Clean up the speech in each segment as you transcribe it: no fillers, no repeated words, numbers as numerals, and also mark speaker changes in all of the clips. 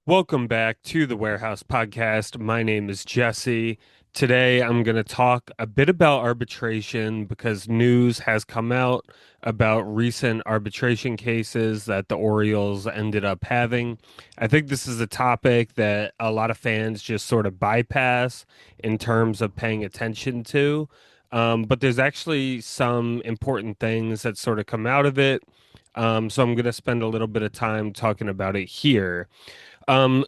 Speaker 1: Welcome back to the Warehouse Podcast. My name is Jesse. Today I'm going to talk a bit about arbitration because news has come out about recent arbitration cases that the Orioles ended up having. I think this is a topic that a lot of fans just sort of bypass in terms of paying attention to. But there's actually some important things that sort of come out of it. So I'm going to spend a little bit of time talking about it here.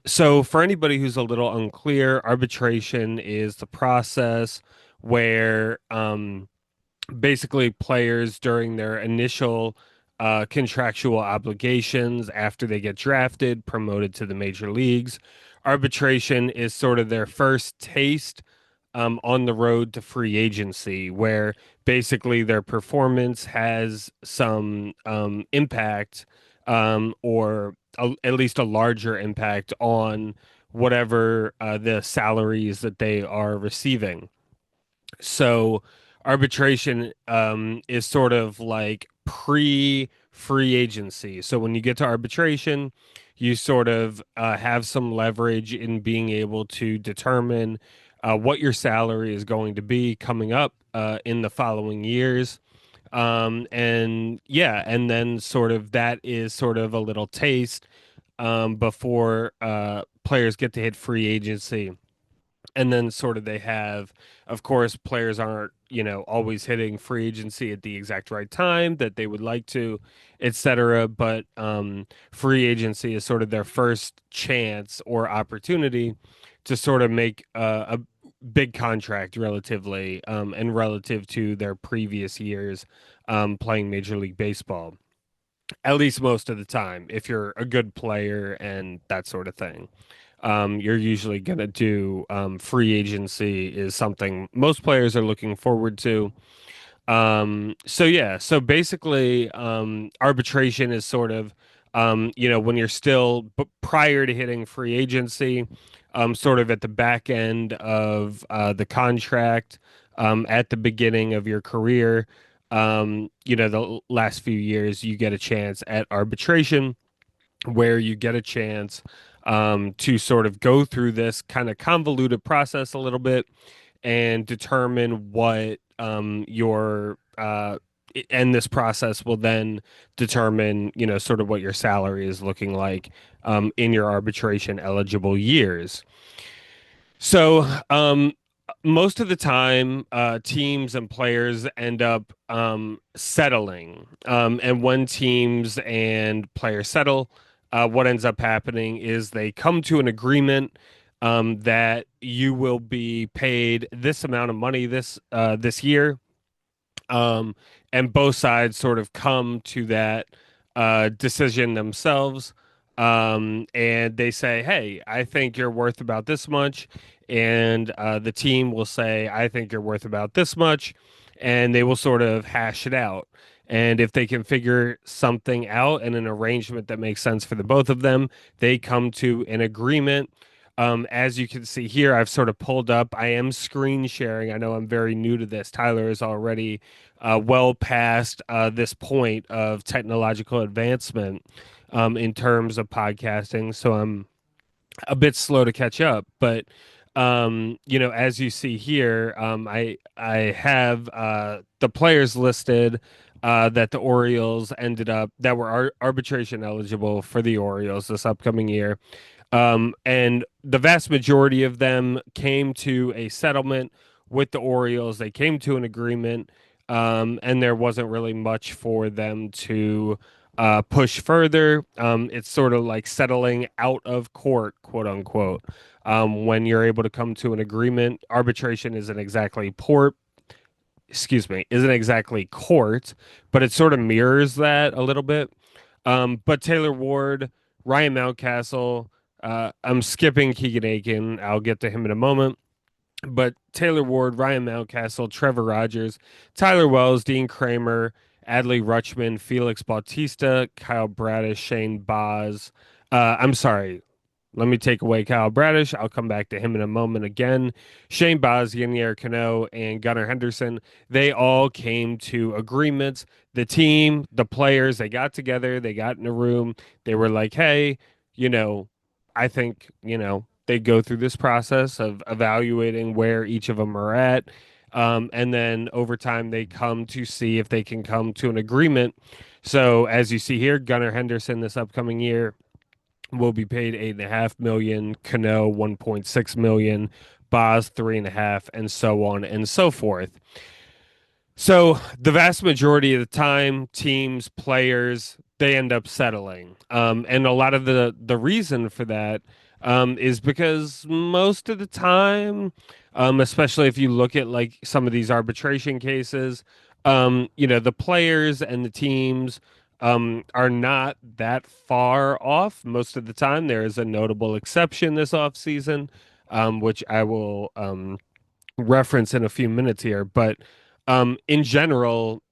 Speaker 1: So for anybody who's a little unclear, arbitration is the process where basically players during their initial contractual obligations after they get drafted, promoted to the major leagues, arbitration is sort of their first taste on the road to free agency, where basically their performance has some impact or at least a larger impact on whatever the salaries that they are receiving. So arbitration is sort of like pre-free agency. So when you get to arbitration, you sort of have some leverage in being able to determine what your salary is going to be coming up in the following years. And yeah, and then sort of that is sort of a little taste before players get to hit free agency. And then sort of they have, of course, players aren't, always hitting free agency at the exact right time that they would like to, etc. But free agency is sort of their first chance or opportunity to sort of make a big contract relatively, and relative to their previous years playing Major League Baseball, at least most of the time, if you're a good player and that sort of thing. You're usually going to do free agency is something most players are looking forward to. So yeah, so basically, arbitration is sort of, when you're still prior to hitting free agency, sort of at the back end of the contract, at the beginning of your career, the last few years, you get a chance at arbitration where you get a chance to sort of go through this kind of convoluted process a little bit and determine what and this process will then determine, sort of what your salary is looking like in your arbitration eligible years. So, most of the time, teams and players end up settling. And when teams and players settle, what ends up happening is they come to an agreement that you will be paid this amount of money this year, um, and both sides sort of come to that decision themselves. And they say, "Hey, I think you're worth about this much," and the team will say, "I think you're worth about this much," and they will sort of hash it out. And if they can figure something out and an arrangement that makes sense for the both of them, they come to an agreement. As you can see here, I've sort of pulled up. I am screen sharing. I know I'm very new to this. Tyler is already well past this point of technological advancement in terms of podcasting. So I'm a bit slow to catch up. But as you see here, I have the players listed that the Orioles ended up that were arbitration eligible for the Orioles this upcoming year. And the vast majority of them came to a settlement with the Orioles. They came to an agreement, and there wasn't really much for them to push further. It's sort of like settling out of court, quote unquote. When you're able to come to an agreement, arbitration isn't exactly court, but it sort of mirrors that a little bit. But Taylor Ward, Ryan Mountcastle, I'm skipping Keegan Akin. I'll get to him in a moment. But Taylor Ward, Ryan Mountcastle, Trevor Rogers, Tyler Wells, Dean Kramer, Adley Rutschman, Felix Bautista, Kyle Bradish, Shane Baz. I'm sorry. Let me take away Kyle Bradish. I'll come back to him in a moment again. Shane Baz, Yanier Cano, and Gunnar Henderson, they all came to agreements. The team, the players, they got together, they got in a room. They were like, hey, you know, I think, they go through this process of evaluating where each of them are at. And then over time, they come to see if they can come to an agreement. So as you see here, Gunnar Henderson this upcoming year will be paid 8.5 million, Cano 1.6 million, Boz 3.5, and so on and so forth. So the vast majority of the time, teams, players, they end up settling. And a lot of the reason for that is because most of the time, especially if you look at like some of these arbitration cases, the players and the teams are not that far off most of the time. There is a notable exception this offseason, which I will reference in a few minutes here, but in general,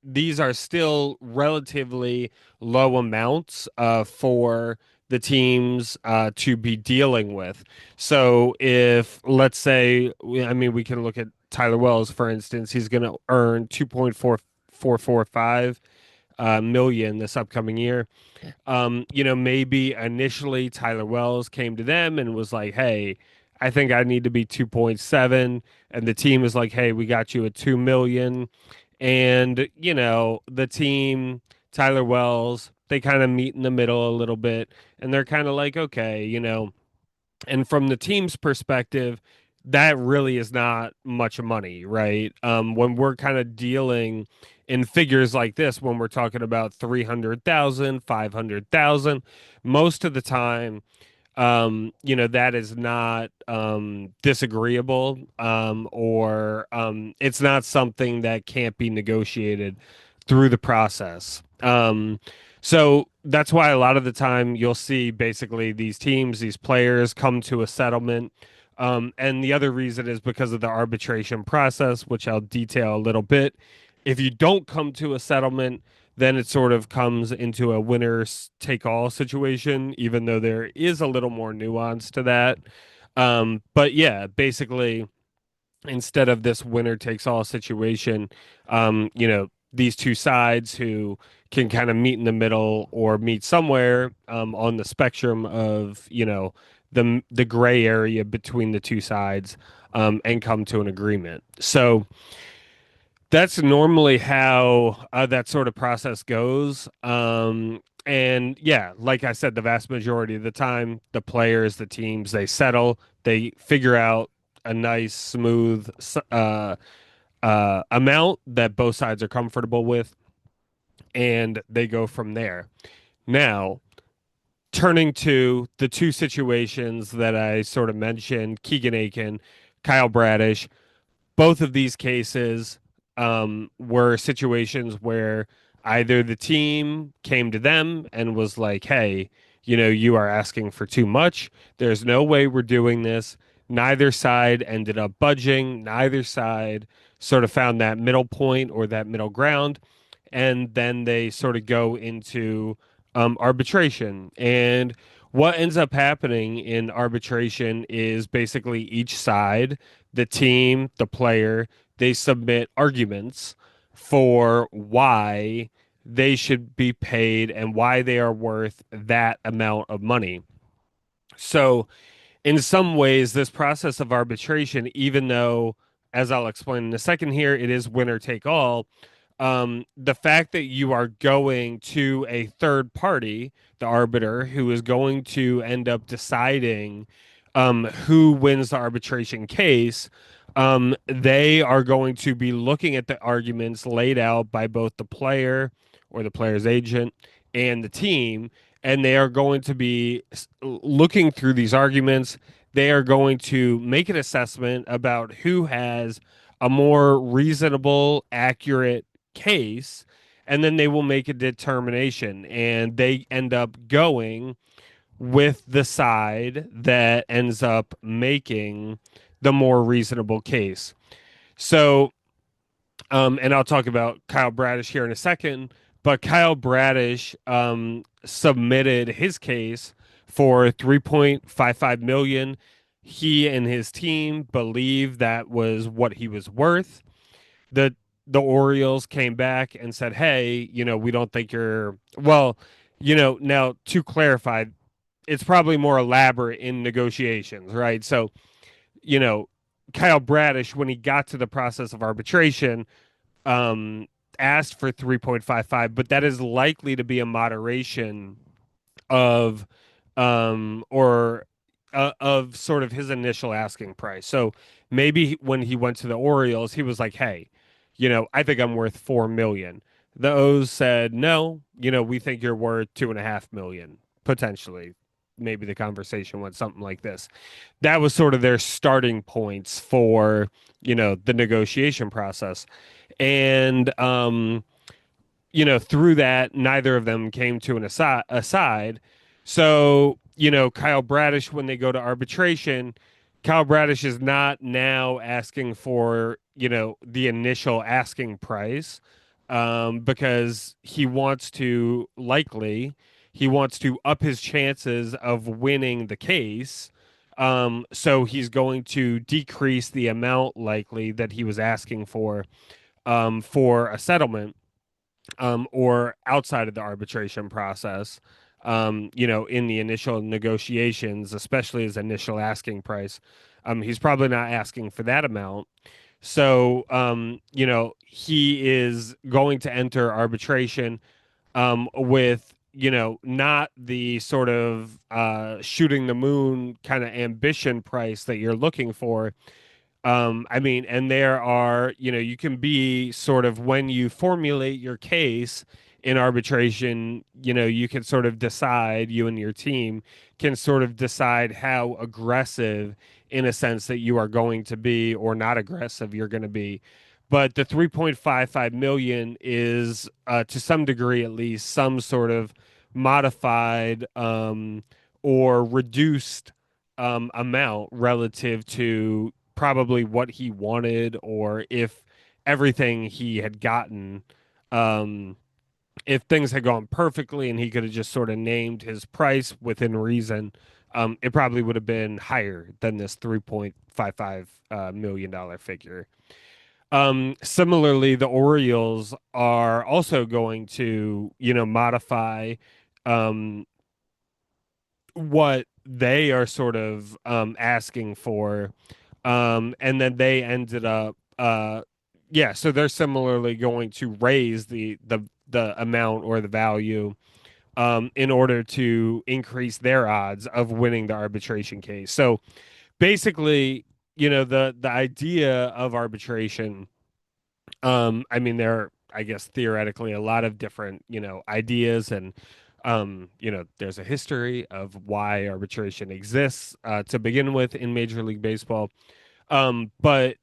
Speaker 1: these are still relatively low amounts for the teams to be dealing with. So if, let's say, I mean, we can look at Tyler Wells, for instance, he's going to earn 2.4445 million this upcoming year. Maybe initially Tyler Wells came to them and was like, "Hey, I think I need to be 2.7," and the team is like, "Hey, we got you at 2 million." And, the team, Tyler Wells, they kind of meet in the middle a little bit, and they're kind of like, "Okay, and from the team's perspective, that really is not much money, right? When we're kind of dealing in figures like this, when we're talking about 300,000, 500,000, most of the time, that is not disagreeable, or it's not something that can't be negotiated through the process. So that's why a lot of the time you'll see basically these teams, these players come to a settlement. And the other reason is because of the arbitration process, which I'll detail a little bit. If you don't come to a settlement, then it sort of comes into a winner take all situation, even though there is a little more nuance to that. But yeah, basically, instead of this winner takes all situation, these two sides who can kind of meet in the middle or meet somewhere on the spectrum of, the gray area between the two sides, and come to an agreement. So that's normally how that sort of process goes. And yeah, like I said, the vast majority of the time, the players, the teams, they settle, they figure out a nice, smooth amount that both sides are comfortable with, and they go from there. Now, turning to the two situations that I sort of mentioned, Keegan Akin, Kyle Bradish, both of these cases were situations where either the team came to them and was like, hey, you are asking for too much. There's no way we're doing this. Neither side ended up budging. Neither side sort of found that middle point or that middle ground. And then they sort of go into arbitration. And what ends up happening in arbitration is basically each side, the team, the player, they submit arguments for why they should be paid and why they are worth that amount of money. So, in some ways, this process of arbitration, even though, as I'll explain in a second here, it is winner take all, the fact that you are going to a third party, the arbiter, who is going to end up deciding who wins the arbitration case, they are going to be looking at the arguments laid out by both the player or the player's agent and the team, and they are going to be looking through these arguments. They are going to make an assessment about who has a more reasonable, accurate case, and then they will make a determination, and they end up going with the side that ends up making the more reasonable case. So, and I'll talk about Kyle Bradish here in a second, but Kyle Bradish submitted his case for 3.55 million. He and his team believe that was what he was worth. The Orioles came back and said, "Hey, we don't think you're well." Now to clarify, it's probably more elaborate in negotiations, right? So, you know, Kyle Bradish, when he got to the process of arbitration, um, asked for 3.55, but that is likely to be a moderation of or of sort of his initial asking price. So maybe when he went to the Orioles, he was like, "Hey, I think I'm worth 4 million." The O's said, "No, we think you're worth 2.5 million potentially." Maybe the conversation went something like this. That was sort of their starting points for the negotiation process, and through that, neither of them came to an aside. So, Kyle Bradish, when they go to arbitration, Kyle Bradish is not now asking for, the initial asking price, because he wants to up his chances of winning the case. So he's going to decrease the amount likely that he was asking for a settlement, or outside of the arbitration process, in the initial negotiations, especially his initial asking price. He's probably not asking for that amount. So, he is going to enter arbitration with, not the sort of shooting the moon kind of ambition price that you're looking for. I mean, and there are, you can be sort of when you formulate your case in arbitration, you can sort of decide, you and your team can sort of decide how aggressive in a sense that you are going to be or not aggressive you're going to be. But the 3.55 million is, to some degree at least, some sort of modified or reduced amount relative to probably what he wanted, or if everything he had gotten, um, if things had gone perfectly and he could have just sort of named his price within reason, it probably would have been higher than this $3.55 million figure. Similarly, the Orioles are also going to, modify um, what they are sort of asking for, and then they ended up yeah, so they're similarly going to raise the amount or the value, in order to increase their odds of winning the arbitration case. So basically, the idea of arbitration, I mean, there are, I guess, theoretically a lot of different, ideas, and there's a history of why arbitration exists, to begin with, in Major League Baseball. But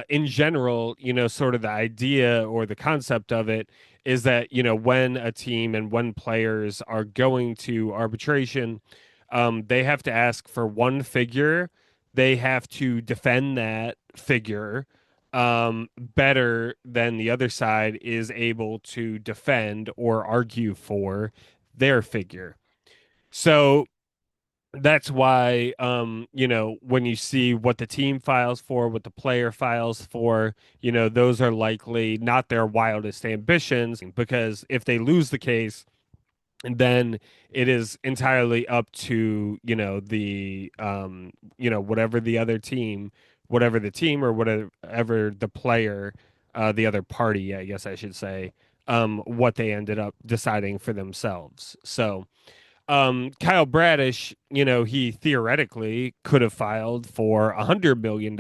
Speaker 1: in general, sort of the idea or the concept of it is that, when a team and when players are going to arbitration, they have to ask for one figure. They have to defend that figure better than the other side is able to defend or argue for their figure. So that's why, when you see what the team files for, what the player files for, those are likely not their wildest ambitions, because if they lose the case, then it is entirely up to, whatever the other team, whatever the team or whatever the player, the other party, I guess I should say, what they ended up deciding for themselves. So, Kyle Bradish, he theoretically could have filed for $100 million,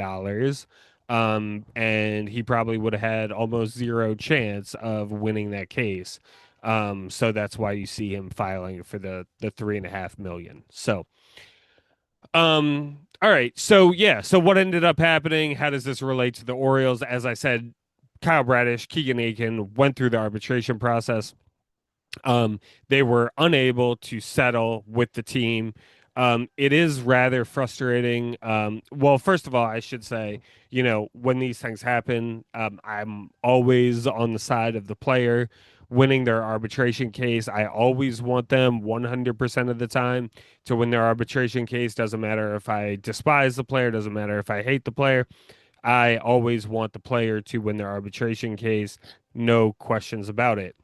Speaker 1: and he probably would have had almost zero chance of winning that case. So that's why you see him filing for the 3.5 million. So, all right. So yeah. So what ended up happening? How does this relate to the Orioles? As I said, Kyle Bradish, Keegan Akin went through the arbitration process. They were unable to settle with the team. It is rather frustrating. Well, first of all, I should say, when these things happen, I'm always on the side of the player winning their arbitration case. I always want them 100% of the time to win their arbitration case. Doesn't matter if I despise the player, doesn't matter if I hate the player. I always want the player to win their arbitration case. No questions about it.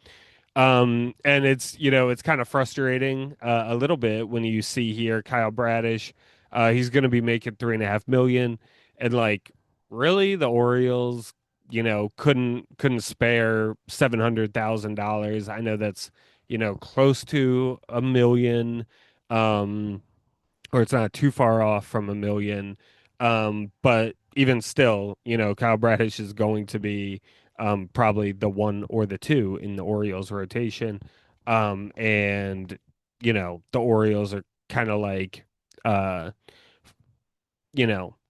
Speaker 1: And it's kind of frustrating a little bit when you see here Kyle Bradish, he's going to be making 3.5 million, and like really the Orioles, couldn't spare $700,000. I know that's close to a million, um, or it's not too far off from a million. But even still, Kyle Bradish is going to be probably the one or the two in the Orioles rotation. And the Orioles are kind of like uh,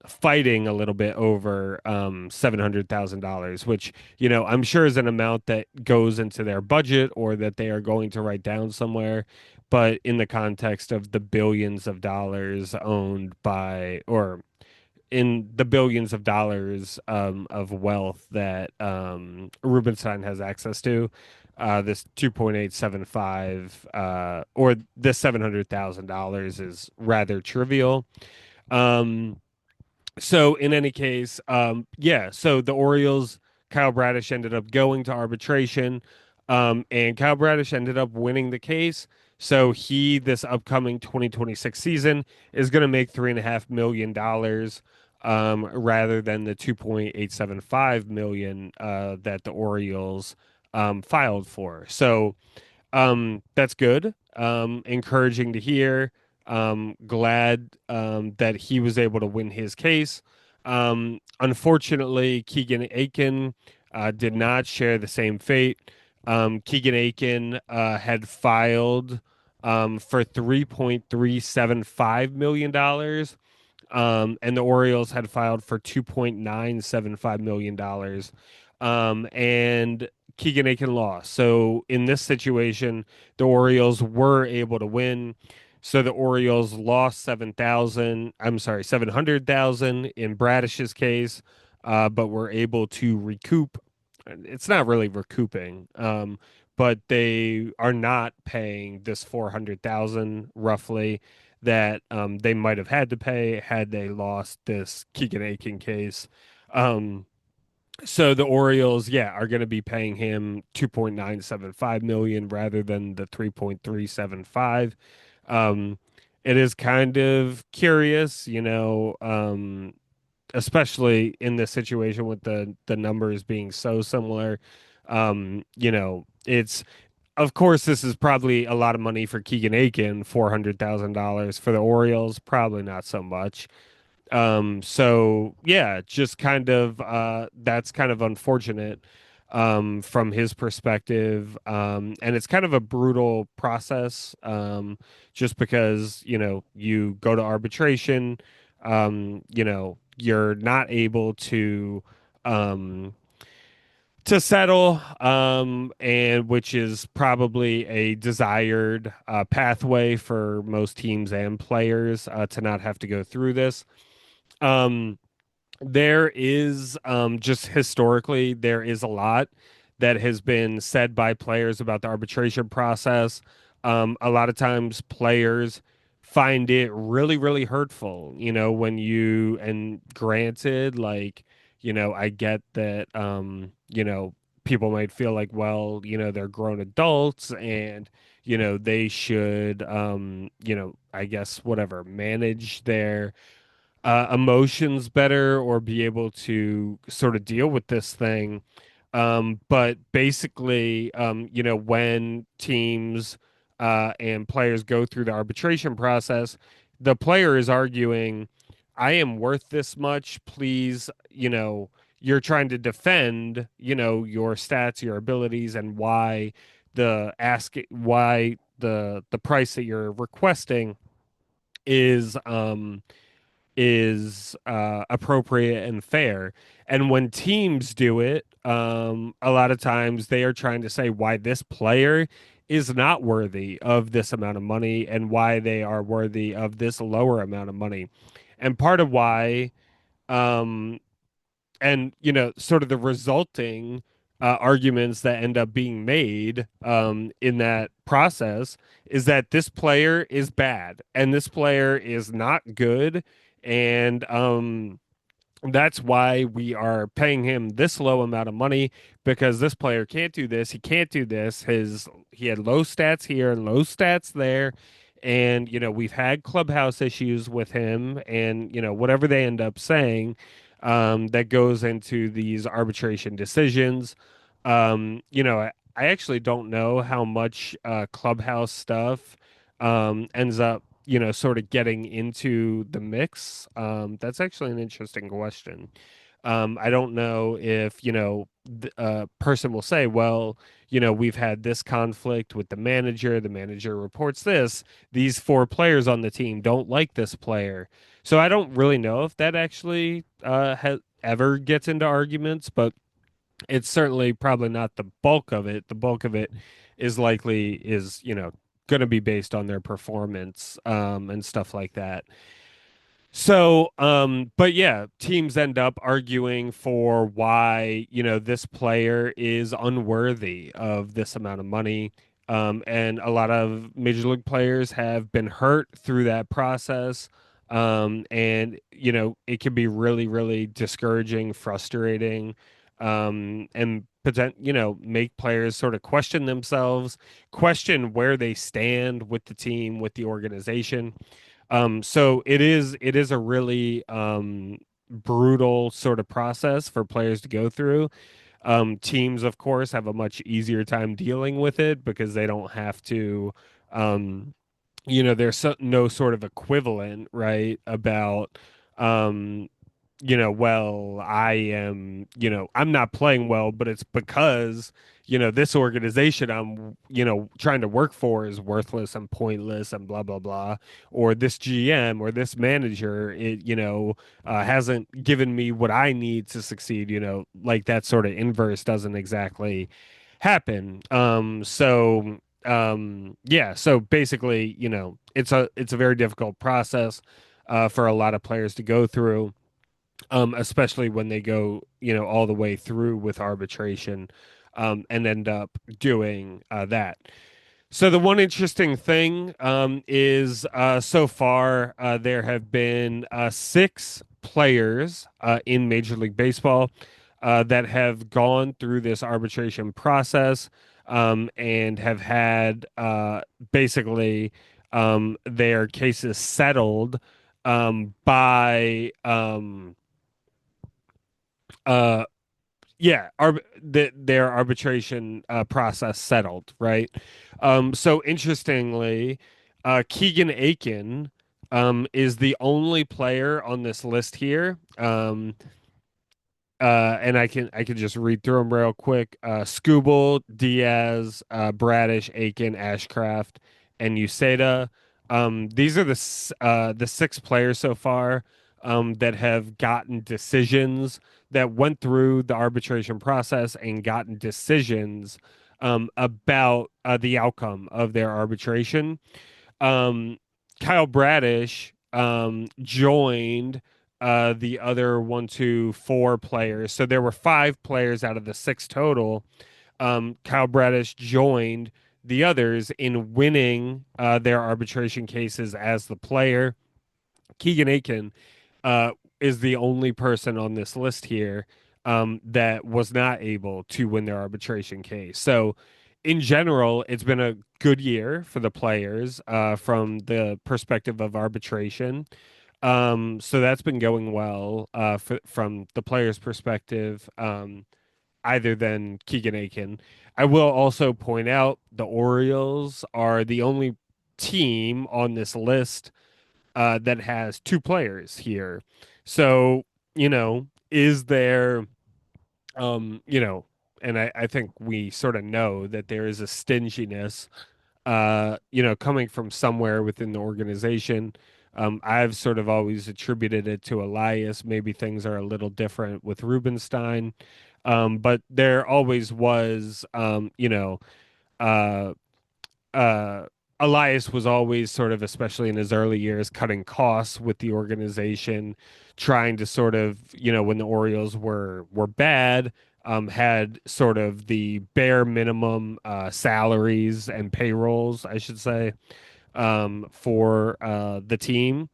Speaker 1: fighting a little bit over $700,000, which, I'm sure is an amount that goes into their budget or that they are going to write down somewhere. But in the context of the billions of dollars owned by, or in the billions of dollars of wealth that Rubenstein has access to, this 2.875 or this $700,000 is rather trivial. Um, so in any case, yeah, so the Orioles, Kyle Bradish ended up going to arbitration, and Kyle Bradish ended up winning the case. So this upcoming 2026 season, is going to make $3.5 million, rather than the 2.875 million that the Orioles filed for. So that's good. Encouraging to hear. Glad that he was able to win his case. Unfortunately, Keegan Akin did not share the same fate. Keegan Akin had filed for $3.375 million, and the Orioles had filed for $2.975 million. And Keegan Akin lost. So in this situation, the Orioles were able to win. So the Orioles lost 700,000 in Bradish's case, but were able to recoup. It's not really recouping, but they are not paying this 400,000 roughly that they might have had to pay had they lost this Keegan Akin case. Um, so the Orioles, yeah, are going to be paying him 2.975 million rather than the 3.375. Um, it is kind of curious, especially in this situation with the numbers being so similar. It's of course this is probably a lot of money for Keegan Akin, $400,000 for the Orioles, probably not so much. So yeah, just kind of that's kind of unfortunate from his perspective. And it's kind of a brutal process, just because, you go to arbitration, you're not able um to settle, and which is probably a desired pathway for most teams and players, to not have to go through this. Um, there is, just historically, there is a lot that has been said by players about the arbitration process. A lot of times players find it really, really hurtful, when and granted, like, I get that, people might feel like, well, they're grown adults and, they should, I guess, whatever, manage their emotions better or be able to sort of deal with this thing. But basically, when teams and players go through the arbitration process, the player is arguing, I am worth this much. Please, you're trying to defend, your stats, your abilities, and why the price that you're requesting is appropriate and fair. And when teams do it, a lot of times they are trying to say why this player is not worthy of this amount of money and why they are worthy of this lower amount of money. And part of why, um, and sort of the resulting arguments that end up being made in that process is that this player is bad and this player is not good, and That's why we are paying him this low amount of money because this player can't do this. He can't do this. He had low stats here and low stats there. And, we've had clubhouse issues with him and, whatever they end up saying, that goes into these arbitration decisions. I actually don't know how much clubhouse stuff ends up sort of getting into the mix? That's actually an interesting question. I don't know if, a person will say, well, we've had this conflict with the manager reports this, these four players on the team don't like this player. So I don't really know if that actually ever gets into arguments, but it's certainly probably not the bulk of it. The bulk of it is going to be based on their performance and stuff like that. So, but yeah, teams end up arguing for why, this player is unworthy of this amount of money. And a lot of major league players have been hurt through that process. And, it can be really, really discouraging, frustrating, and make players sort of question themselves, question where they stand with the team, with the organization. So it is a really brutal sort of process for players to go through. Teams, of course, have a much easier time dealing with it because they don't have to, um, there's no sort of equivalent, right, about, um, well, I'm not playing well, but it's because, this organization I'm, trying to work for is worthless and pointless and blah, blah, blah. Or this GM or this manager, hasn't given me what I need to succeed, like that sort of inverse doesn't exactly happen. Yeah, so basically, it's a very difficult process for a lot of players to go through, especially when they go, all the way through with arbitration, and end up doing that. So the one interesting thing is so far there have been six players in Major League Baseball that have gone through this arbitration process and have had basically their cases settled by uh, yeah, their arbitration process settled, right? So interestingly, Keegan Akin is the only player on this list here. And I can just read through them real quick. Scooble, Diaz, Bradish, Aiken, Ashcraft, and Uceda. These are the six players so far that have gotten decisions that went through the arbitration process and gotten decisions about the outcome of their arbitration. um, Kyle Bradish joined the other one, two, four players. So there were five players out of the six total. Kyle Bradish joined the others in winning their arbitration cases as the player. Keegan Akin uh, is the only person on this list here that was not able to win their arbitration case. So, in general, it's been a good year for the players from the perspective of arbitration. So that's been going well from the players' perspective, either than Keegan Akin. I will also point out the Orioles are the only team on this list that has two players here. So, is there, um, you know, and I think we sort of know that there is a stinginess, coming from somewhere within the organization. I've sort of always attributed it to Elias. Maybe things are a little different with Rubenstein. But there always was, uh, uh, Elias was always sort of, especially in his early years, cutting costs with the organization, trying to sort of, when the Orioles were bad, had sort of the bare minimum salaries and payrolls, I should say, for the team.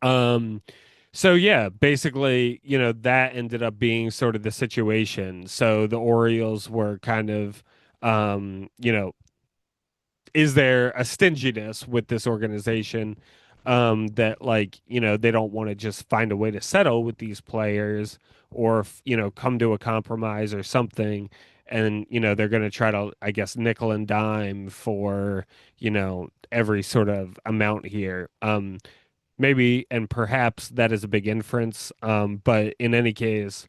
Speaker 1: Um, So yeah, basically, that ended up being sort of the situation. So the Orioles were kind of, is there a stinginess with this organization, that, like, they don't want to just find a way to settle with these players, or come to a compromise or something, and they're going to try to, I guess, nickel and dime for every sort of amount here. Maybe and perhaps that is a big inference. But in any case,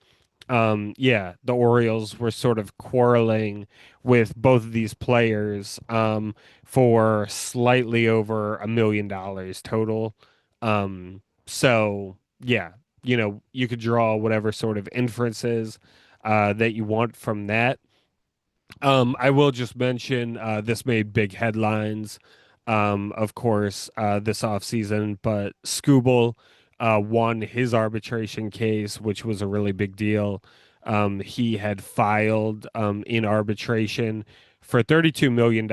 Speaker 1: yeah, the Orioles were sort of quarreling with both of these players, for slightly over $1 million total. So yeah, you could draw whatever sort of inferences that you want from that. I will just mention, this made big headlines, of course, this offseason, but Scooble won his arbitration case, which was a really big deal. He had filed, in arbitration for $32 million,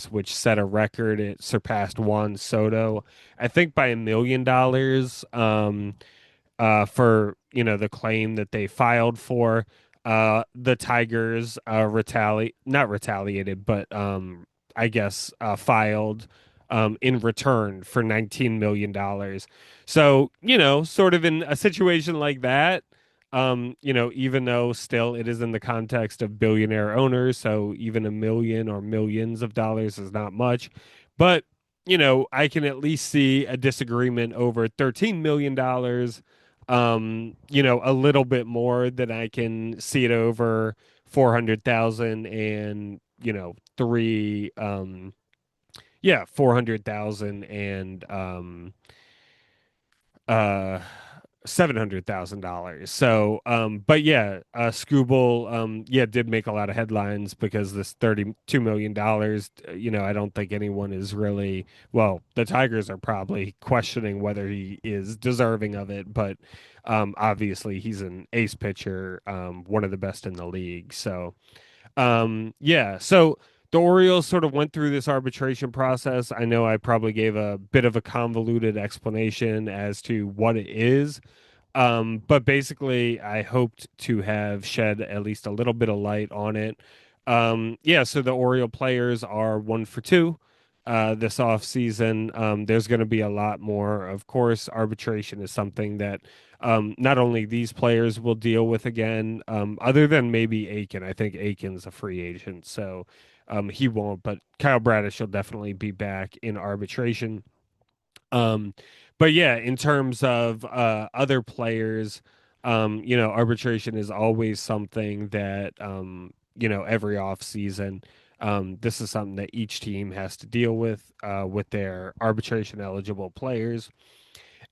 Speaker 1: which set a record. It surpassed Juan Soto, I think, by $1 million. For the claim that they filed for. The Tigers not retaliated, but I guess filed in return for $19 million. So sort of in a situation like that. Even though still it is in the context of billionaire owners, so even a million or millions of dollars is not much. But I can at least see a disagreement over $13 million, a little bit more than I can see it over 400,000 and, three, yeah, 400,000 and, uh, $700,000. So, but yeah, Scooble, yeah, did make a lot of headlines because this $32 million, I don't think anyone is really, well, the Tigers are probably questioning whether he is deserving of it, but, obviously he's an ace pitcher, one of the best in the league. So, yeah. So the Orioles sort of went through this arbitration process. I know I probably gave a bit of a convoluted explanation as to what it is. But basically, I hoped to have shed at least a little bit of light on it. Yeah, so the Oriole players are 1 for 2 this off season. There's going to be a lot more. Of course, arbitration is something that, not only these players will deal with again, other than maybe Aiken. I think Aiken's a free agent, so he won't. But Kyle Bradish will definitely be back in arbitration. Um, but yeah, in terms of other players, arbitration is always something that, every off season, this is something that each team has to deal with their arbitration eligible players.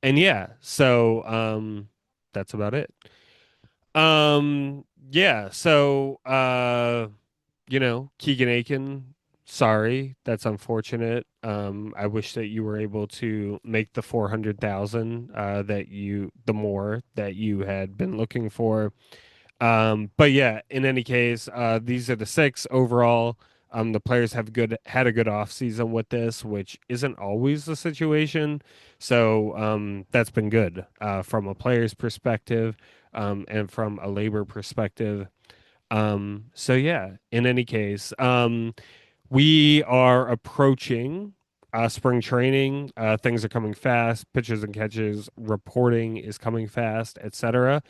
Speaker 1: And yeah, so that's about it. Yeah, so Keegan Akin, sorry, that's unfortunate. I wish that you were able to make the 400,000, the more that you had been looking for. But yeah, in any case, these are the six overall. The players have had a good off season with this, which isn't always the situation. So that's been good, from a player's perspective, and from a labor perspective. So yeah, in any case, we are approaching spring training. Things are coming fast. Pitchers and catchers reporting is coming fast, etc.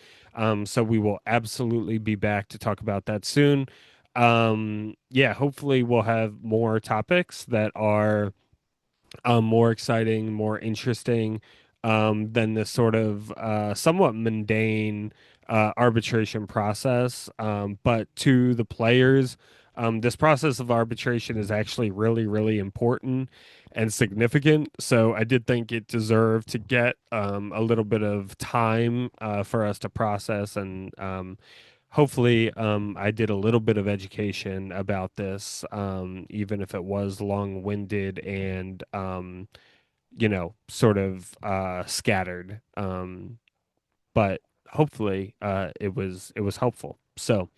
Speaker 1: So we will absolutely be back to talk about that soon. Yeah, hopefully we'll have more topics that are, more exciting, more interesting, than this sort of somewhat mundane arbitration process. But to the players, this process of arbitration is actually really, really important and significant. So I did think it deserved to get a little bit of time for us to process, and hopefully, I did a little bit of education about this, even if it was long-winded and, sort of scattered. But hopefully, it was helpful. So,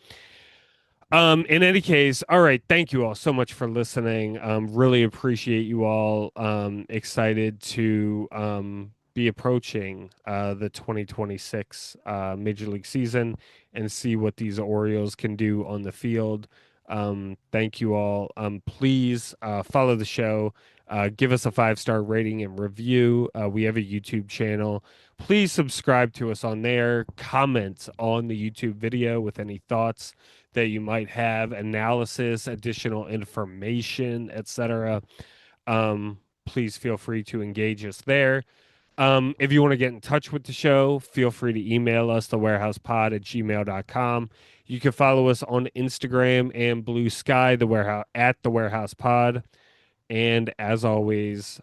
Speaker 1: in any case, all right. Thank you all so much for listening. Really appreciate you all. Excited to be approaching the 2026 Major League season and see what these Orioles can do on the field. Thank you all. Please follow the show. Give us a 5-star rating and review. We have a YouTube channel. Please subscribe to us on there. Comment on the YouTube video with any thoughts that you might have, analysis, additional information, etc. Please feel free to engage us there. If you want to get in touch with the show, feel free to email us, thewarehousepod@gmail.com. You can follow us on Instagram and Blue Sky, the warehouse at the Warehouse Pod. And as always,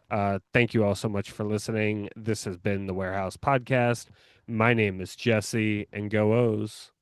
Speaker 1: thank you all so much for listening. This has been the Warehouse Podcast. My name is Jesse, and go O's.